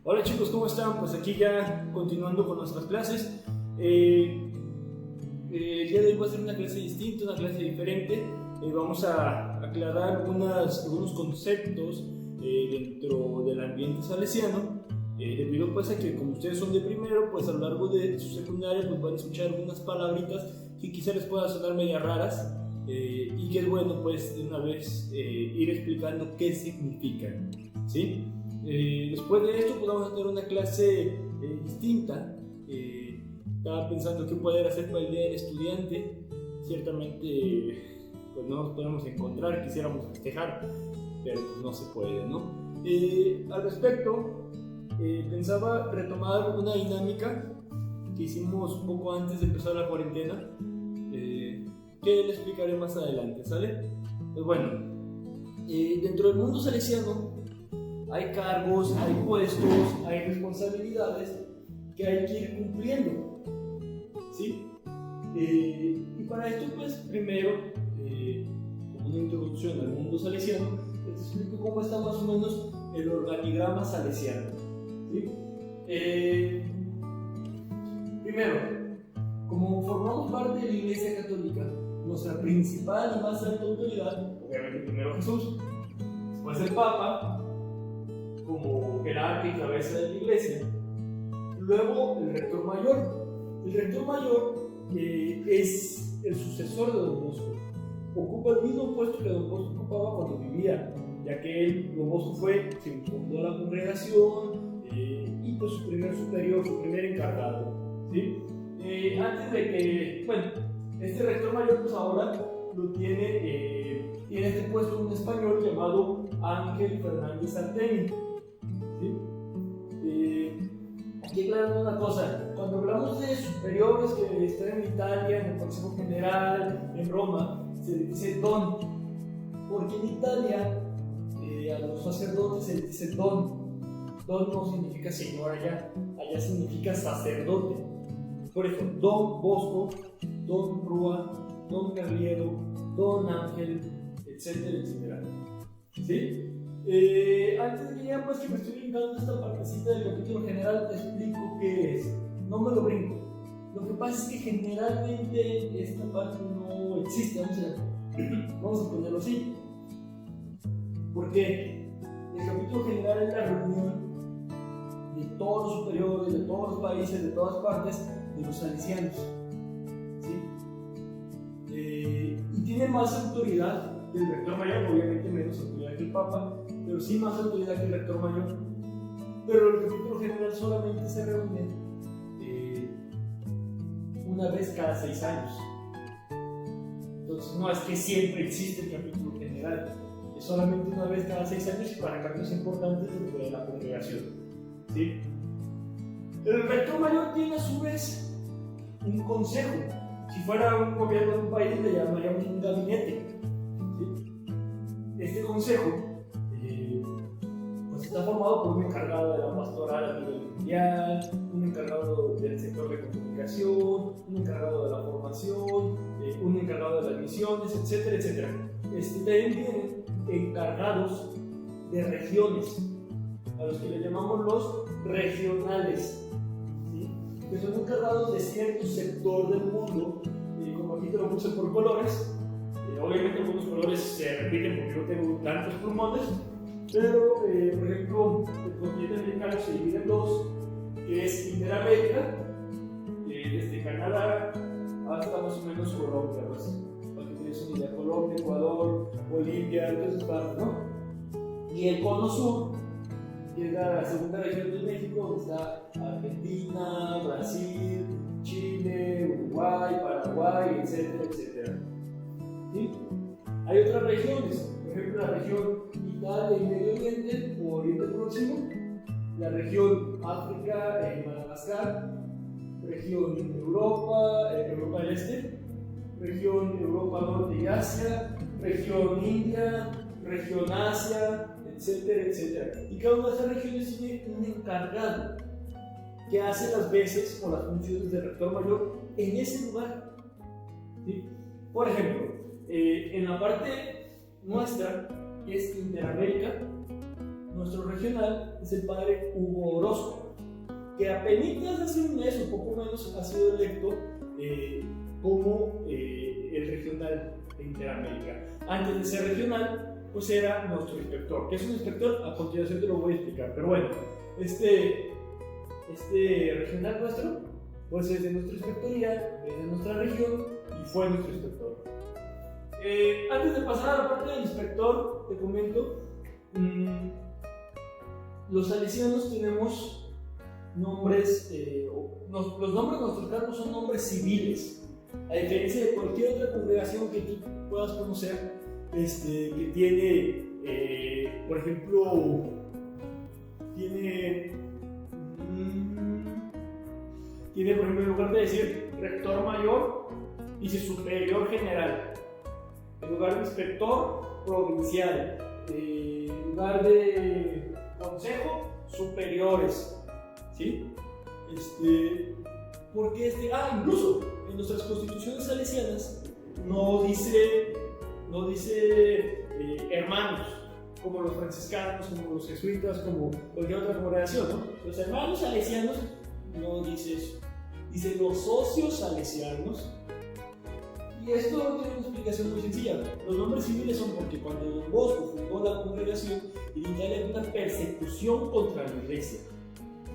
Hola chicos, ¿cómo están? Pues aquí ya continuando con nuestras clases. El día de hoy va a ser una clase distinta, una clase diferente. Vamos a aclarar algunos conceptos dentro del ambiente salesiano, debido pues a que como ustedes son de primero, pues a lo largo de su secundaria pues van a escuchar algunas palabritas que quizá les puedan sonar medio raras, y que es bueno pues de una vez ir explicando qué significan, ¿sí? Después de esto pues vamos a tener una clase distinta. Estaba pensando qué poder hacer para el día del estudiante. Ciertamente pues no nos podemos encontrar, quisiéramos festejar, pero pues no se puede, ¿no? Al respecto, pensaba retomar una dinámica que hicimos un poco antes de empezar la cuarentena, que le explicaré más adelante, ¿sale? Pues bueno, dentro del mundo salesiano hay cargos, hay puestos, hay responsabilidades que hay que ir cumpliendo, ¿sí? Y para esto, pues, primero, como una introducción al mundo salesiano, les explico cómo está más o menos el organigrama salesiano, ¿sí? Primero, como formamos parte de la Iglesia Católica, nuestra principal y más alta autoridad, obviamente primero Jesús, después el Papa, como jerarca y cabeza de la iglesia. Luego el rector mayor. El rector mayor es el sucesor de Don Bosco. Ocupa el mismo puesto que Don Bosco ocupaba cuando vivía, ya que Don Bosco se fundó la congregación, y pues su primer superior, su primer encargado, ¿sí? Antes de que, bueno, este rector mayor pues ahora lo tiene este puesto un español llamado Ángel Fernández Artemi. ¿Sí? Aquí aclarando una cosa, cuando hablamos de superiores que están en Italia, en el Consejo General, en Roma, se les dice don, porque en Italia a los sacerdotes se les dice don. Don no significa señor allá significa sacerdote. Por eso, don Bosco, don Rúa, don Carliero, don Ángel, etcétera, etcétera. ¿Sí? Antes de que ya pues que me estoy brincando esta partecita del capítulo general, te explico qué es. No me lo brinco. Lo que pasa es que generalmente esta parte no existe. Vamos a ponerlo así. Porque el capítulo general es la reunión de todos los superiores, de todos los países, de todas partes, de los salesianos. ¿Sí? Y tiene más autoridad el rector mayor, obviamente menos autoridad que el Papa, pero sí más autoridad que el rector mayor. Pero el capítulo general solamente se reúne una vez cada 6 años. Entonces no es que siempre existe el capítulo general, es solamente una vez cada 6 años y para cambios importantes dentro de la congregación, ¿sí? El rector mayor tiene a su vez un consejo. Si fuera un gobierno de un país le llamaríamos un gabinete. Este consejo pues está formado por un encargado de la pastoral a nivel mundial, un encargado del sector de comunicación, un encargado de la formación, un encargado de las misiones, etcétera, etcétera. También vienen encargados de regiones, a los que le llamamos los regionales, ¿sí? Que son encargados de cierto sector del mundo, como aquí te lo puse por colores. Obviamente algunos colores se repiten porque yo tengo tantos pulmones, pero por ejemplo el continente americano se divide en dos, que es Interamérica, desde Canadá hasta más o menos Colombia, pues, para que tienes una idea, Colombia, Ecuador, Bolivia, todas esas partes, ¿no? Y el cono sur, que es la segunda región de México, donde está Argentina, Brasil, Chile, Uruguay, Paraguay, etcétera, etcétera. ¿Sí? Hay otras regiones, por ejemplo la región Italia y Medio Oriente o Oriente Próximo, la región África en Madagascar, región Europa, Europa del Este, región Europa Norte y Asia, región India, región Asia, etcétera, etcétera. Y cada una de esas regiones tiene un encargado que hace las veces o las funciones del rector mayor en ese lugar. ¿Sí? Por ejemplo, en la parte nuestra, que es Interamérica, nuestro regional es el padre Hugo Orozco, que apenas hace un mes o poco menos ha sido electo como el regional de Interamérica. Antes de ser regional, pues era nuestro inspector. ¿Qué es un inspector? A continuación te lo voy a explicar. Pero bueno, este regional nuestro, pues es de nuestra inspectoría, es de nuestra región y fue nuestro inspector. Antes de pasar a la parte del inspector, te comento, los salesianos tenemos nombres, los nombres de nuestros cargos son nombres civiles, a diferencia de cualquier otra congregación que tú puedas conocer, que tiene, por ejemplo, tiene, por ejemplo, en lugar de decir rector mayor, dice superior general, en lugar de inspector provincial, en lugar de consejo, superiores, ¿sí? Porque incluso en nuestras constituciones salesianas no dice hermanos, como los franciscanos, como los jesuitas, como cualquier otra congregación, ¿no? Los hermanos salesianos no dice eso, dice los socios salesianos. Y esto tiene una explicación muy sencilla. Los nombres civiles son porque cuando Don Bosco fundó la congregación, en Italia había una persecución contra la iglesia,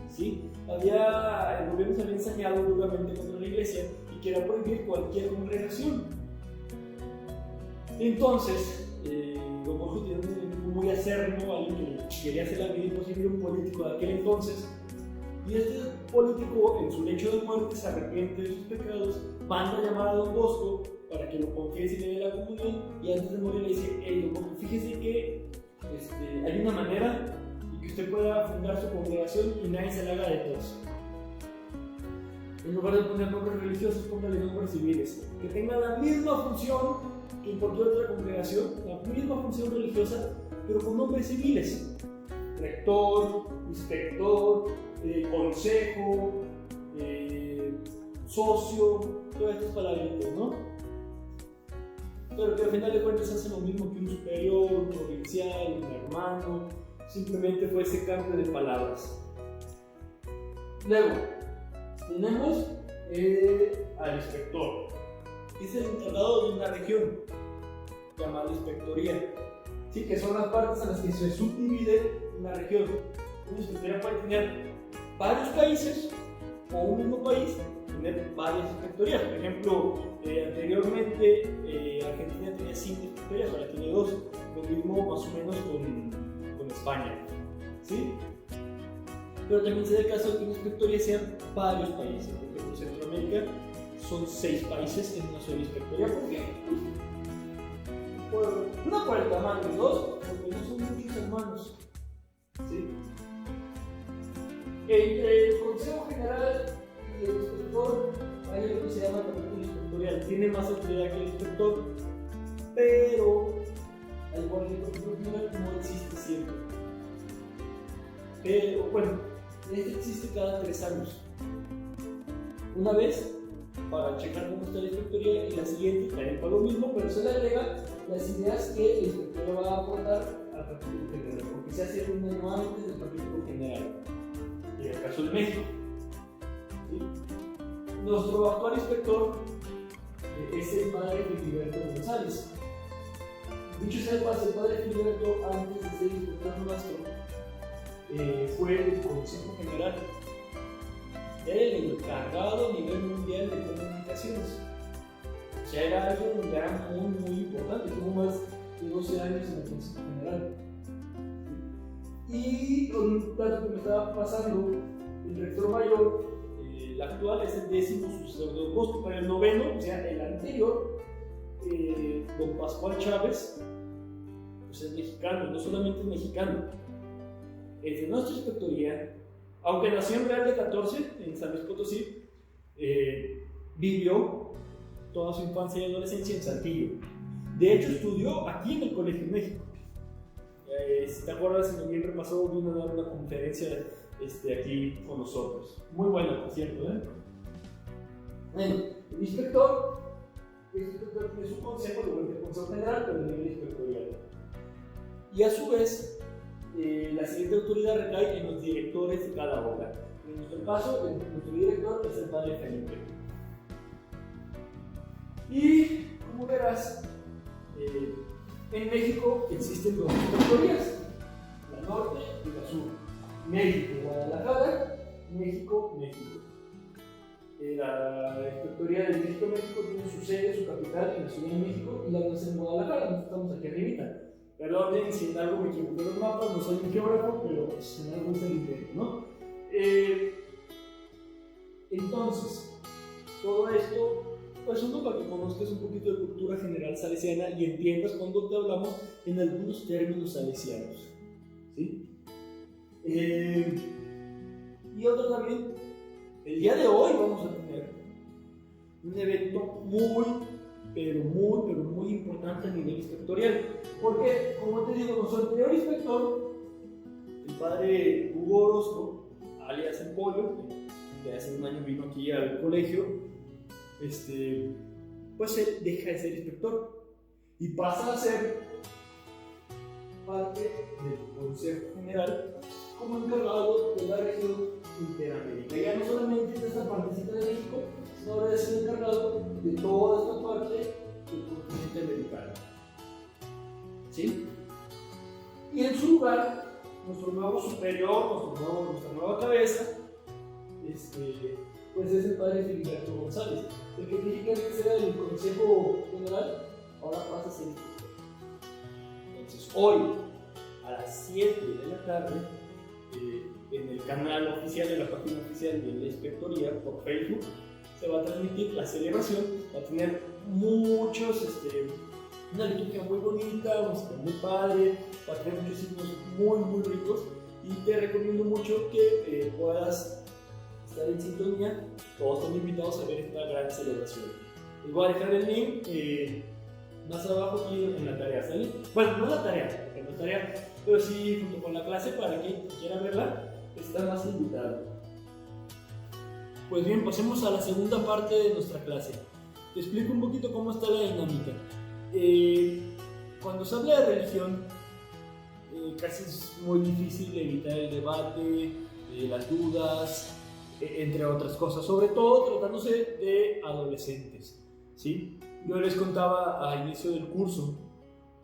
¿sí? El gobierno se había ensañado duramente contra la iglesia y quería prohibir cualquier congregación. Entonces, Don Bosco tenía un enemigo muy acérrimo, alguien que quería hacer la vida imposible, un político de aquel entonces. Y este político, en su lecho de muerte, se arrepiente de sus pecados, manda a llamar a Don Bosco para que lo confiese y le dé la comunión, y antes de morir le dice: Don Bosco, fíjese que hay una manera y que usted pueda fundar su congregación y nadie se la haga de todos. En lugar de poner nombres religiosos, póngale nombres civiles, que tengan la misma función que en cualquier otra congregación, la misma función religiosa, pero con nombres civiles: rector, inspector, consejo, socio, todas estas palabritas, ¿no? Pero que al final de cuentas hacen lo mismo que un superior, un provincial, un hermano, simplemente fue ese cambio de palabras. Luego, tenemos al inspector, que es el encargado de una región llamada inspectoría, ¿sí? Que son las partes a las que se subdivide una región. Una inspectoría puede tener varios países o un mismo país tener varias inspectorías. Por ejemplo, anteriormente Argentina tenía 5 inspectorías, ahora tiene 2. Lo mismo más o menos con España, ¿sí? Pero también se da el caso de que una inspectoría sean varios países. Por ejemplo, en Centroamérica son 6 países en una sola inspectoría. ¿Por qué? Una por el tamaño, y 2 porque no son muchos hermanos, ¿sí? Entre el Consejo General y el inspector hay algo que se llama capítulo inspectorial. Tiene más autoridad que el inspector, pero al igual que el capítulo general no existe siempre. Pero bueno, este existe cada 3 años. Una vez para checar cómo está la inspectoría y la siguiente también para lo mismo, pero se le agrega las ideas que el inspector va a aportar al capítulo general, porque se hace un año antes del capítulo general. En el caso de México, ¿sí? Nuestro actual inspector es el padre Filiberto González. Dicho sea de paso, el padre Filiberto, antes de ser inspector nuestro, fue el Consejo General. Era el encargado a nivel mundial de comunicaciones. O sea, era algo muy importante. Tuvo más de 12 años en el Consejo General. Y un dato que me estaba pasando, el rector mayor, el actual, es el 10º sucesor de Don Bosco, pero el 9º, o sea, el anterior, Don Pascual Chávez, pues es mexicano, no solamente es mexicano, es de nuestra inspectoría, aunque nació en Real de 14, en San Luis Potosí, vivió toda su infancia y adolescencia en Saltillo. De hecho, estudió aquí en el Colegio de México. Si te acuerdas, en noviembre pasado vino a dar una conferencia aquí con nosotros. Muy buena, por cierto, ¿eh? Bueno, el inspector tiene su consejo, igual que el Consejo General, pero a nivel inspectorial. Y a su vez, la siguiente autoridad recae en los directores de cada obra. En nuestro caso, nuestro director es el padre Felipe. Y como verás, en México existen dos inspectorías, la norte y la sur. México, Guadalajara, México, México. La Inspectoría de México tiene su sede, su capital en la Ciudad de México y la nuestra en Guadalajara. Nosotros estamos aquí arribita. Perdonen si en algo me equivoqué los mapas, no soy un geógrafo, pero pues, en algo es el intento, ¿no? Entonces, todo esto pues uno para que conozcas un poquito de cultura general salesiana y entiendas cuando te hablamos en algunos términos salesianos, ¿sí? Y otro también, el día de hoy vamos a tener un evento muy, pero muy importante a nivel inspectorial, porque como te digo, nuestro anterior inspector, el padre Hugo Orozco, alias El Pollo, que hace un año vino aquí al colegio, pues él deja de ser inspector y pasa a ser parte del Consejo General como encargado de la región Interamérica. Ya no solamente de esta partecita de México, sino ahora es el encargado de toda esta parte del continente americano. ¿Sí? Y en su lugar, nuestro nuevo superior, nuestra nueva cabeza, pues es el padre Filiberto González. El que dije que antes era del Consejo General, ahora pasa a ser inspector. Entonces, hoy, a las 7 de la tarde, en el canal oficial, de la página oficial de la Inspectoría, por Facebook, se va a transmitir la celebración. Va a tener una liturgia muy bonita, música muy padre, va a tener muchos signos muy ricos. Y te recomiendo mucho que puedas estar en sintonía. Todos están invitados a ver esta gran celebración. Les voy a dejar el link más abajo aquí en la tarea, ¿sale? Bueno, no la tarea, porque no es tarea, pero sí junto con la clase para quien quiera verla, está más invitado. Pues bien, pasemos a la segunda parte de nuestra clase. Te explico un poquito cómo está la dinámica. Cuando se habla de religión, casi es muy difícil evitar el debate, las dudas, entre otras cosas, sobre todo tratándose de adolescentes, ¿sí? Yo les contaba al inicio del curso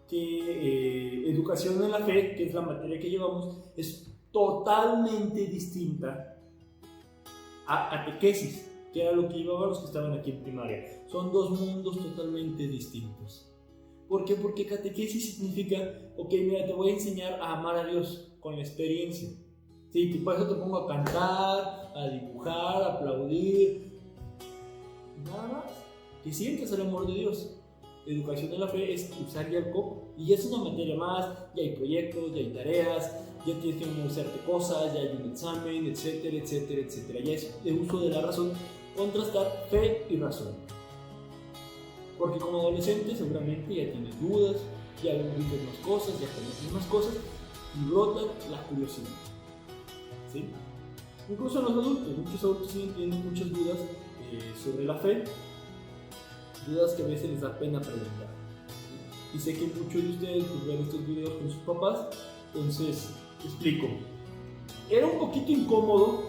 que educación en la fe, que es la materia que llevamos, es totalmente distinta a catequesis, que era lo que llevaban los que estaban aquí en primaria. Son dos mundos totalmente distintos. ¿Por qué? Porque catequesis significa, ok, mira, te voy a enseñar a amar a Dios con la experiencia. Sí, por eso te pongo a cantar, a dibujar, a aplaudir, nada más. Que sientas el amor de Dios. Educación de la fe es usar ya el coco. Y ya es una materia más, ya hay proyectos, ya hay tareas, ya tienes que memorizarte cosas, ya hay un examen, etcétera. Ya es el uso de la razón, contrastar fe y razón. Porque como adolescente seguramente ya tienes dudas, ya vives más cosas, ya conoces más cosas y brota la curiosidad. ¿Sí? Incluso los adultos, muchos adultos siguen teniendo muchas dudas sobre la fe, dudas que a veces les da pena preguntar. Y sé que muchos de ustedes pues, ven estos videos con sus papás, entonces te explico. Era un poquito incómodo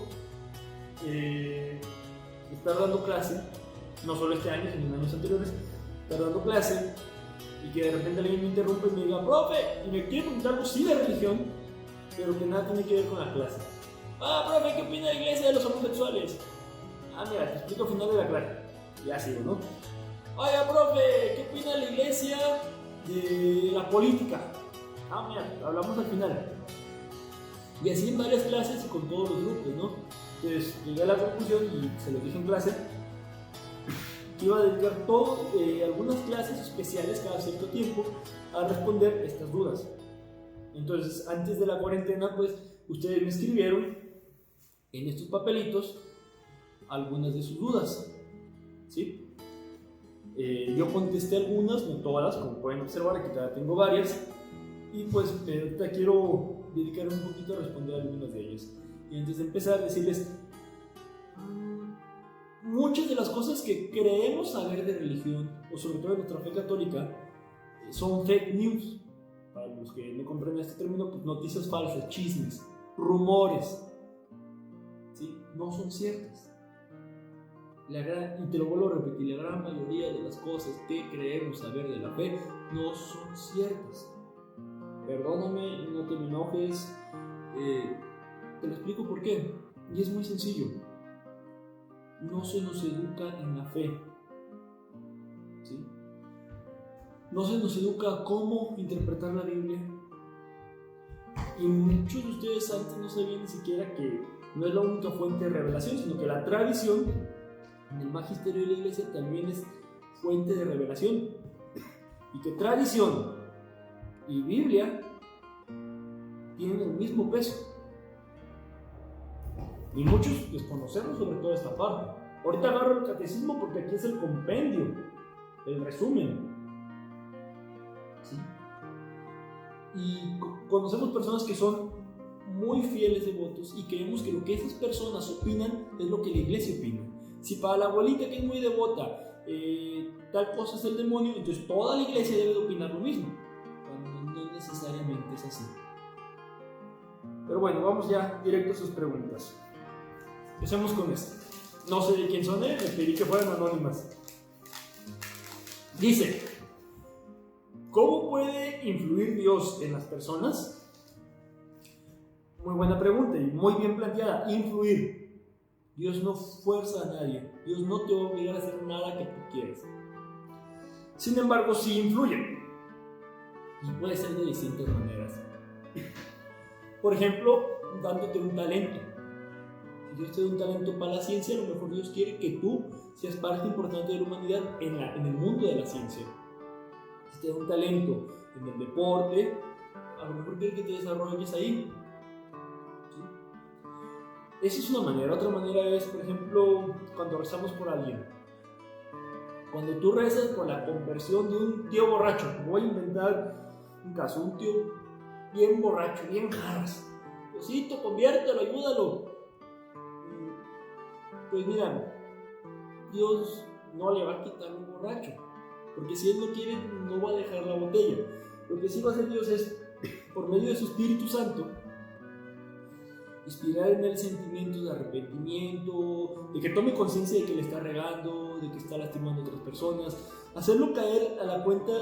estar dando clase, no solo este año, sino en años anteriores, estar dando clase y que de repente alguien me interrumpe y me diga, profe, y me quiere preguntar algo sí de religión, pero que nada tiene que ver con la clase. Profe, ¿qué opina la iglesia de los homosexuales? Mira, te explico al final de la clase. Ya sigo, ¿no? Oiga, profe, ¿qué opina la iglesia de la política? Mira, hablamos al final. Y así en varias clases y con todos los grupos, ¿no? Entonces llegué a la conclusión y se lo dije en clase que iba a dedicar algunas clases especiales cada cierto tiempo a responder estas dudas. Entonces, antes de la cuarentena, pues, ustedes me escribieron en estos papelitos algunas de sus dudas, ¿sí? Yo contesté algunas, no todas, como pueden observar, aquí todavía tengo varias, y pues ahorita quiero dedicar un poquito a responder algunas de ellas. Y antes de empezar, decirles, muchas de las cosas que creemos saber de religión, o sobre todo de nuestra fe católica, son fake news, para los que no comprenden este término, pues noticias falsas, chismes, rumores, ¿sí? No son ciertas. Y te lo vuelvo a repetir, la gran mayoría de las cosas que creemos saber de la fe no son ciertas. Perdóname, no te me enojes, te lo explico por qué. Y es muy sencillo. No se nos educa en la fe, ¿sí? No se nos educa cómo interpretar la Biblia. Y muchos de ustedes antes no sabían ni siquiera que no es la única fuente de revelación, sino que la tradición en el magisterio de la iglesia también es fuente de revelación. Y que tradición y Biblia tienen el mismo peso. Y muchos desconocemos sobre toda esta parte. Ahorita agarro el catecismo porque aquí es el compendio, el resumen. ¿Sí? Y conocemos personas que son muy fieles devotos y creemos que lo que esas personas opinan es lo que la iglesia opina. Si para la abuelita que es muy devota tal cosa es el demonio, entonces toda la iglesia debe de opinar lo mismo, cuando no necesariamente es así. Pero bueno, vamos ya directo a sus preguntas. Empecemos con esto. No sé de quién son, le pedí que fueran anónimas. Dice: ¿cómo puede influir Dios en las personas? Muy buena pregunta y muy bien planteada. Influir. Dios no fuerza a nadie. Dios no te va a obligar a hacer nada que tú quieras. Sin embargo, sí influye. Y puede ser de distintas maneras. Por ejemplo, dándote un talento. Si Dios te da un talento para la ciencia, a lo mejor Dios quiere que tú seas parte importante de la humanidad en el mundo de la ciencia. Si te da un talento en el deporte, a lo mejor quiere que te desarrolles ahí. ¿Sí? Esa es una manera. Otra manera es, por ejemplo, cuando rezamos por alguien. Cuando tú rezas por la conversión de un tío borracho, voy a inventar un caso, un tío bien borracho, bien jarras. Diosito, conviértelo, ayúdalo. Pues mira, Dios no le va a quitar un borracho, porque si Él no quiere, no va a dejar la botella. Lo que sí va a hacer Dios es, por medio de su Espíritu Santo, inspirar en él sentimientos de arrepentimiento, de que tome conciencia de que le está regando, de que está lastimando a otras personas, hacerlo caer a la cuenta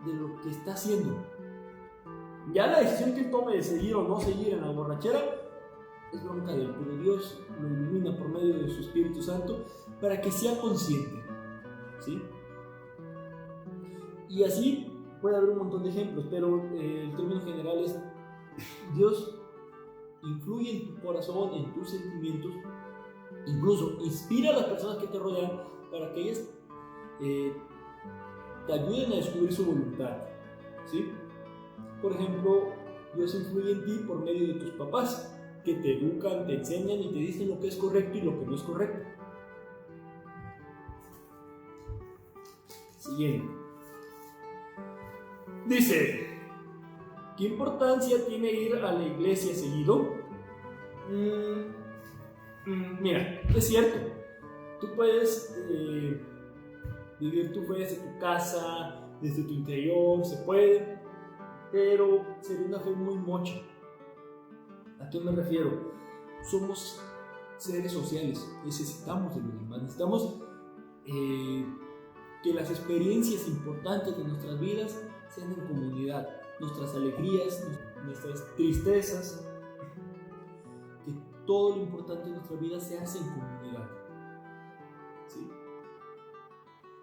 de lo que está haciendo. Ya la decisión que él tome de seguir o no seguir en la borrachera es bronca de él, pero Dios lo ilumina por medio de su Espíritu Santo para que sea consciente, ¿sí? Y así puede haber un montón de ejemplos, pero el término general es: Dios influye en tu corazón, en tus sentimientos, incluso inspira a las personas que te rodean para que ellas te ayuden a descubrir su voluntad, ¿sí? Por ejemplo, Dios influye en ti por medio de tus papás, que te educan, te enseñan y te dicen lo que es correcto y lo que no es correcto. Siguiente. Dice: ¿qué importancia tiene ir a la iglesia seguido? Mira, es cierto. Tú puedes vivir tu fe desde tu casa, desde tu interior, se puede, pero sería una fe muy mocha. ¿A qué me refiero? Somos seres sociales, necesitamos de los demás, necesitamos que las experiencias importantes de nuestras vidas sean en comunidad, nuestras alegrías, nuestras tristezas, que todo lo importante de nuestra vida se hace en comunidad, ¿sí?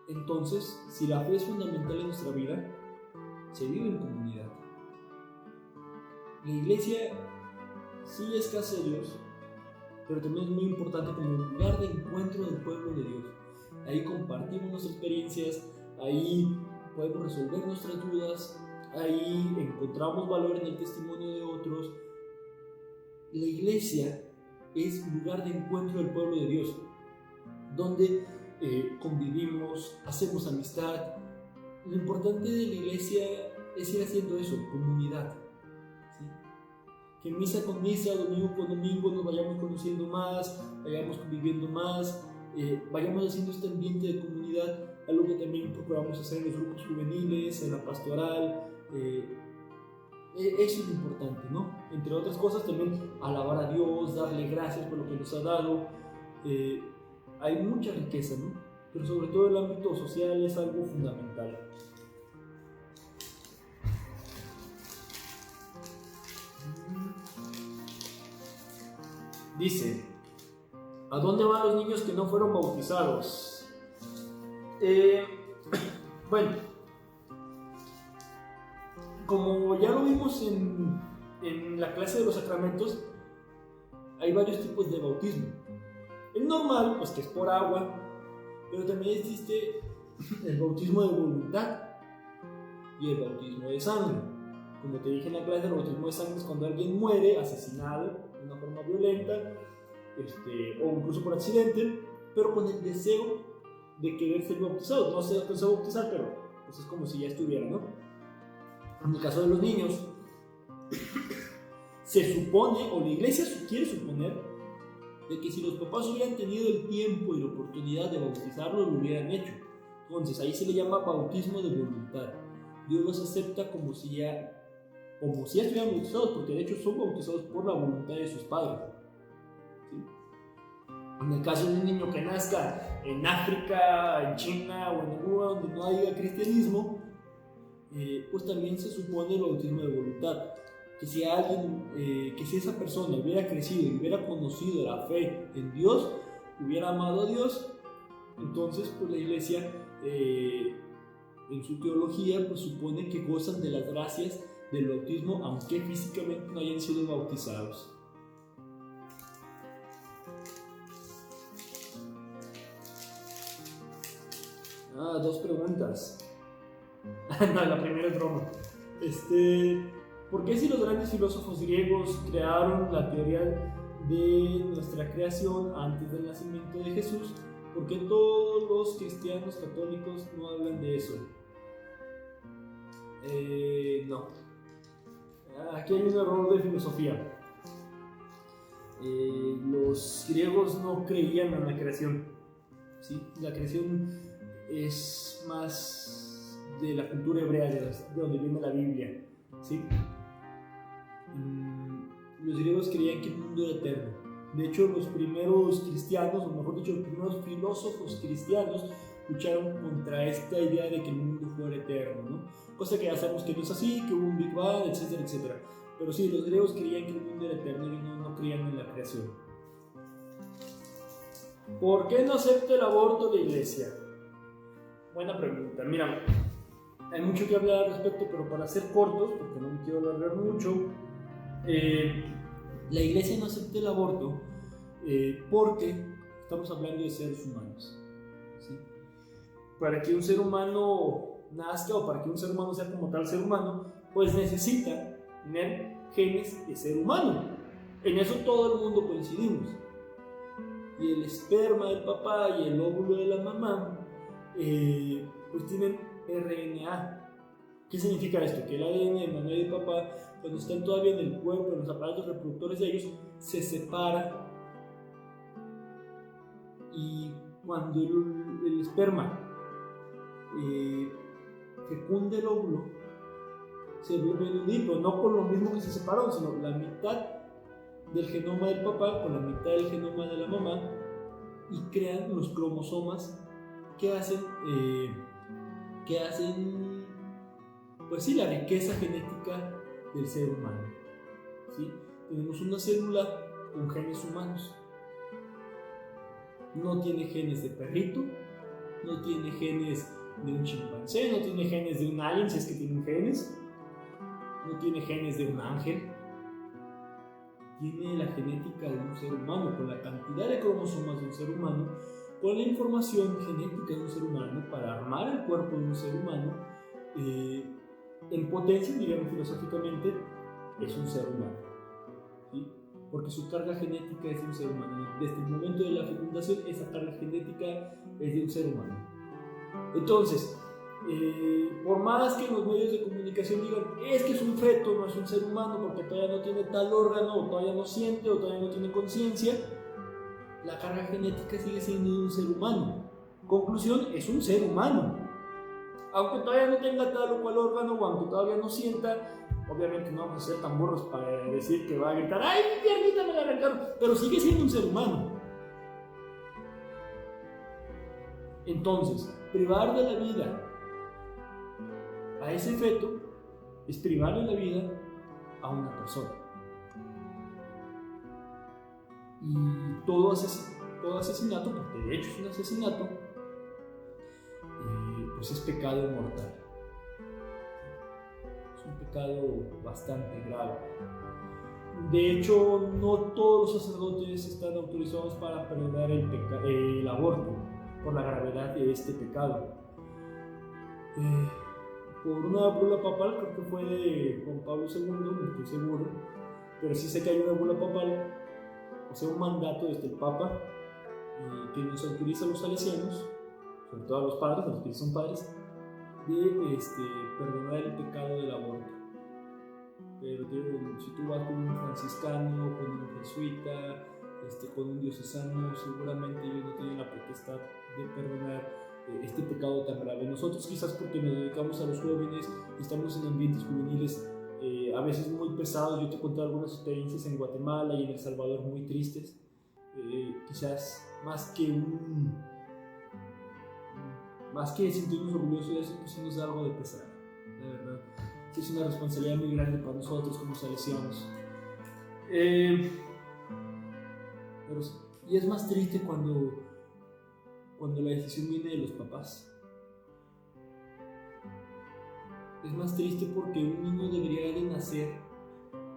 Entonces, si la fe es fundamental en nuestra vida, se vive en comunidad. La iglesia sí es casa de Dios, pero también es muy importante como un lugar de encuentro del pueblo de Dios. Ahí compartimos nuestras experiencias, ahí podemos resolver nuestras dudas, ahí encontramos valor en el testimonio de otros. La iglesia es un lugar de encuentro del pueblo de Dios, donde convivimos, hacemos amistad. Lo importante de la iglesia es ir haciendo eso, comunidad, ¿sí? Que misa con misa, domingo con domingo nos vayamos conociendo más, vayamos conviviendo más, vayamos haciendo este ambiente de comunidad, algo que también procuramos hacer en los grupos juveniles, en la pastoral, Eso es lo importante, ¿no? Entre otras cosas también alabar a Dios, darle gracias por lo que nos ha dado. Hay mucha riqueza, ¿no? Pero sobre todo el ámbito social es algo fundamental. Dice, ¿a dónde van los niños que no fueron bautizados? Bueno, como ya lo vimos en la clase de los sacramentos, hay varios tipos de bautismo. El normal, pues que es por agua, pero también existe el bautismo de voluntad y el bautismo de sangre. Como te dije en la clase, el bautismo de sangre es cuando alguien muere asesinado de una forma violenta, o incluso por accidente, pero con el deseo de querer ser bautizado. No se alcanzó a bautizar, pero pues es como si ya estuviera, ¿no? En el caso de los niños, se supone, o la iglesia quiere suponer, de que si los papás hubieran tenido el tiempo y la oportunidad de bautizarlos, lo hubieran hecho. Entonces, ahí se le llama bautismo de voluntad. Dios los acepta como si ya estuvieran bautizados, porque de hecho son bautizados por la voluntad de sus padres. ¿Sí? En el caso de un niño que nazca en África, en China o en algún lugar donde no haya cristianismo, pues también se supone el bautismo de voluntad. Que si esa persona hubiera crecido y hubiera conocido la fe en Dios, hubiera amado a Dios, entonces pues la iglesia en su teología pues supone que gozan de las gracias del bautismo, aunque físicamente no hayan sido bautizados. Dos preguntas. No, la primera es broma. ¿Por qué si los grandes filósofos griegos crearon la teoría de nuestra creación antes del nacimiento de Jesús, por qué todos los cristianos católicos no hablan de eso? No. Aquí hay un error de filosofía. Los griegos no creían en la creación. ¿Sí? La creación es más de la cultura hebrea, de donde viene la Biblia. ¿Sí? Los griegos creían que el mundo era eterno. De hecho, los primeros cristianos, o mejor dicho, los primeros filósofos cristianos lucharon contra esta idea de que el mundo fuera eterno, ¿no? Cosa que ya sabemos que no es así, que hubo un Big Bang, etcétera, etcétera. Pero sí, los griegos creían que el mundo era eterno y no creían en la creación. ¿Por qué no acepta el aborto la iglesia? Buena pregunta. Mira, hay mucho que hablar al respecto, pero para ser cortos, porque no me quiero alargar mucho, la iglesia no acepta el aborto porque estamos hablando de seres humanos. ¿Sí? Para que un ser humano nazca o para que un ser humano sea como tal ser humano, pues necesita tener genes de ser humano. En eso todo el mundo coincidimos. Y el esperma del papá y el óvulo de la mamá pues tienen RNA. ¿Qué significa esto? Que el ADN de mamá y de papá, cuando están todavía en el cuerpo, en los aparatos reproductores de ellos, se separa. Y cuando el esperma fecunda el óvulo, se vuelven a unir, pero no por lo mismo que se separaron, sino la mitad del genoma del papá con la mitad del genoma de la mamá, y crean los cromosomas que hacen pues sí, la riqueza genética del ser humano. ¿Sí? Tenemos una célula con genes humanos. No tiene genes de perrito, no tiene genes de un chimpancé, no tiene genes de un alien, si es que tienen genes, no tiene genes de un ángel. Tiene la genética de un ser humano, con la cantidad de cromosomas de un ser humano, con la información genética de un ser humano para armar el cuerpo de un ser humano. En potencia, digamos filosóficamente, es un ser humano, ¿sí? Porque su carga genética es de un ser humano. Desde el momento de la fecundación, esa carga genética es de un ser humano. Entonces, por más que los medios de comunicación digan es que es un feto, no es un ser humano porque todavía no tiene tal órgano, o todavía no siente, o todavía no tiene conciencia, la carga genética sigue siendo de un ser humano. Conclusión, es un ser humano. Aunque todavía no tenga tal o cual órgano, o aunque todavía no sienta, Obviamente no vamos a ser tan burros para decir que va a gritar, ¡ay, mi piernita me la arrancaron! Pero sigue siendo un ser humano. Entonces, privar de la vida a ese feto es privarle la vida a una persona. Y todo asesinato, porque de hecho es un asesinato, pues es pecado mortal. Es un pecado bastante grave. De hecho, no todos los sacerdotes están autorizados para perdonar el aborto por la gravedad de este pecado. Por una bula papal, creo que fue de Juan Pablo II, no estoy seguro, pero sí sé que hay una bula papal, o sea, un mandato desde el Papa que nos autoriza a los salesianos, sobre todo a los padres, a los que son padres, de perdonar el pecado del aborto. Pero si tú vas con un franciscano, con un jesuita, con un diocesano, seguramente ellos no tienen la potestad de perdonar este pecado tan grave. Nosotros quizás porque nos dedicamos a los jóvenes, estamos en ambientes juveniles a veces muy pesados. Yo te he contado algunas experiencias en Guatemala y en El Salvador muy tristes, quizás más que sentirnos orgullosos de eso, pues sí nos da algo de pesar, la verdad. Sí, es una responsabilidad muy grande para nosotros como salesianos. Y es más triste cuando la decisión viene de los papás. Es más triste porque un niño debería de nacer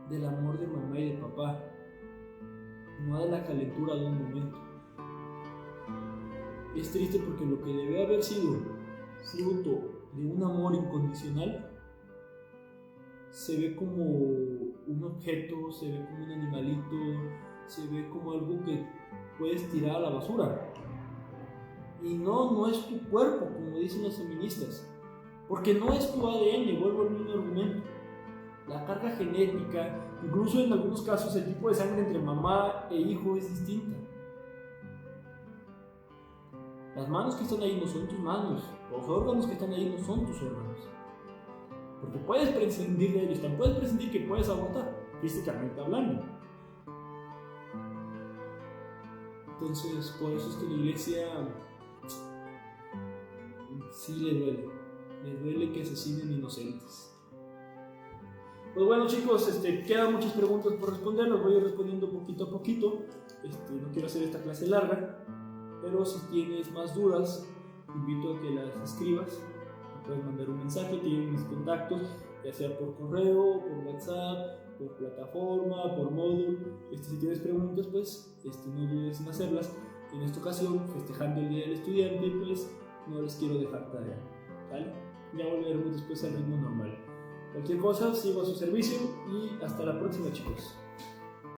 del amor de mamá y de papá, no de la calentura de un momento. Es triste porque lo que debe haber sido fruto de un amor incondicional se ve como un objeto, se ve como un animalito, se ve como algo que puedes tirar a la basura. Y no es tu cuerpo, como dicen los feministas, porque no es tu ADN, vuelvo al mismo argumento. La carga genética, incluso en algunos casos el tipo de sangre entre mamá e hijo es distinta. Las manos que están ahí no son tus manos, los órganos que están ahí no son tus órganos. Porque puedes prescindir de ellos, también puedes prescindir que puedes abortar, físicamente hablando. Entonces, por eso es que la iglesia sí le duele que asesinen inocentes. Pues bueno, chicos, quedan muchas preguntas por responder, las voy a ir respondiendo poquito a poquito. No quiero hacer esta clase larga, pero si tienes más dudas, te invito a que las escribas. Me puedes mandar un mensaje, tienes mis contactos, ya sea por correo, por WhatsApp, por plataforma, por módulo. Si tienes preguntas, pues no dudes en hacerlas. En esta ocasión, festejando el Día del Estudiante, pues no les quiero dejar tarea, ¿vale? Ya volveremos después al ritmo normal. Cualquier cosa, sigo a su servicio y hasta la próxima, chicos.